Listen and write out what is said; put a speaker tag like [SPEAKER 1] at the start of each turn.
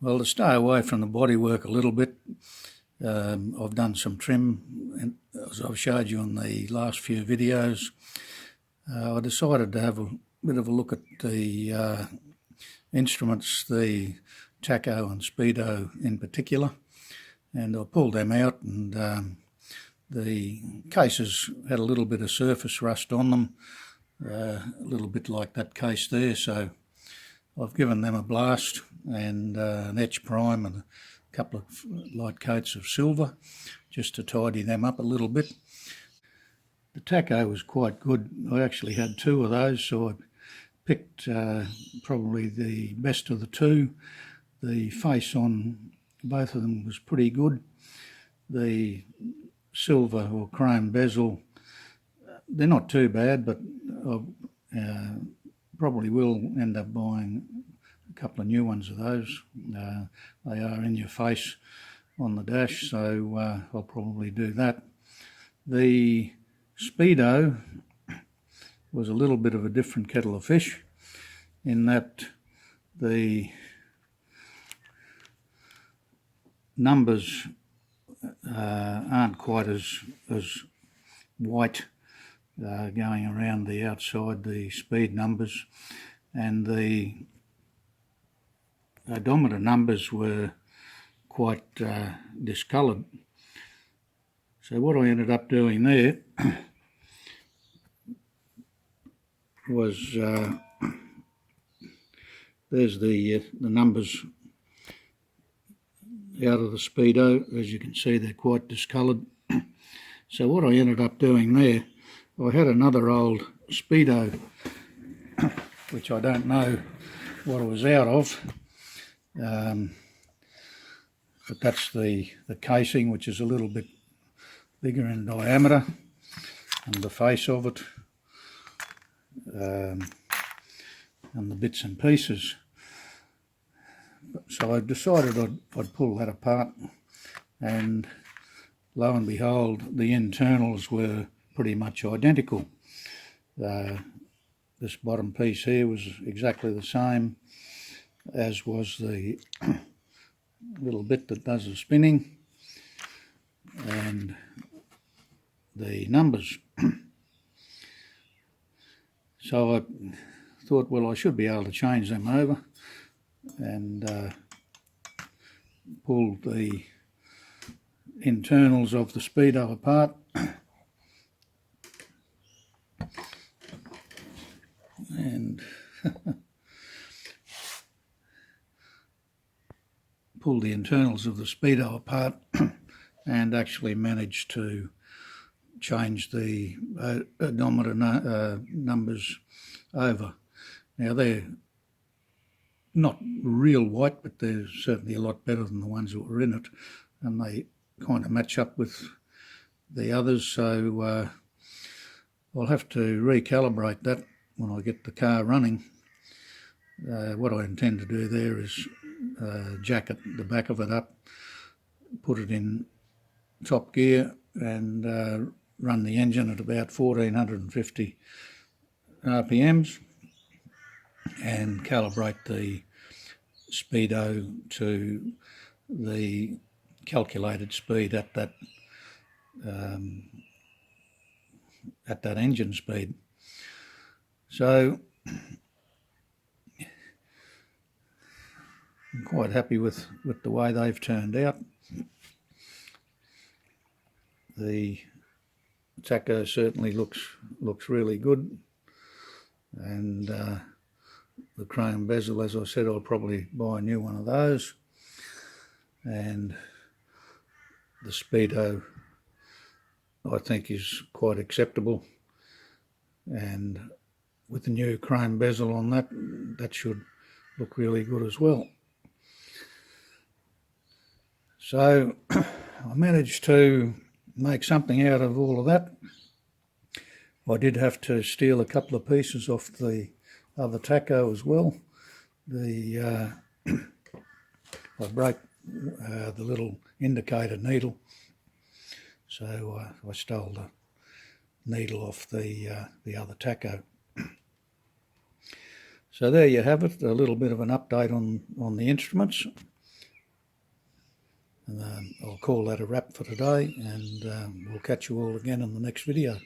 [SPEAKER 1] Well, to stay away from the bodywork a little bit, I've done some trim, and as I've showed you in the last few videos. I decided to have a bit of a look at the instruments, the Taco and Speedo in particular, and I pulled them out, and the cases had a little bit of surface rust on them, a little bit like that case there, so I've given them a blast and an etch prime and a couple of light coats of silver just to tidy them up a little bit. The Taco was quite good. I actually had two of those, so I picked probably the best of the two. The face on both of them was pretty good. The silver or chrome bezel, they're not too bad, but I probably will end up buying a couple of new ones of those. They are in your face on the dash, so I'll probably do that. The Speedo was a little bit of a different kettle of fish in that the numbers aren't quite as white going around the outside, the speed numbers, and the odometer numbers were quite discoloured. So what I ended up doing there was there's the numbers out of the Speedo. As you can see, they're quite discoloured. So what I ended up doing there, I had another old Speedo, which I don't know what it was out of, but that's the casing, which is a little bit bigger in diameter, and the face of it, and the bits and pieces. So I decided I'd pull that apart, and lo and behold, the internals were pretty much identical. This bottom piece here was exactly the same as was the little bit that does the spinning, and the numbers. So I thought, well, I should be able to change them over, and pulled the internals of the Speedo apart, and pulled the internals of the Speedo apart and actually managed to change the odometer numbers over. Now they're not real white, but they're certainly a lot better than the ones that were in it, and they kind of match up with the others, so I'll have to recalibrate that when I get the car running. What I intend to do there is jacket the back of it up, put it in top gear, and run the engine at about 1450 RPMs and calibrate the Speedo to the calculated speed at that engine speed. So I'm quite happy with the way they've turned out. The Taco certainly looks really good, and the chrome bezel, as I said, I'll probably buy a new one of those, and the Speedo I think is quite acceptable, and with the new chrome bezel on that should look really good as well. So I managed to make something out of all of that. I did have to steal a couple of pieces off the other Taco as well. I broke the little indicator needle, so I stole the needle off the other Taco. So there you have it, a little bit of an update on the instruments. And I'll call that a wrap for today, and we'll catch you all again in the next video.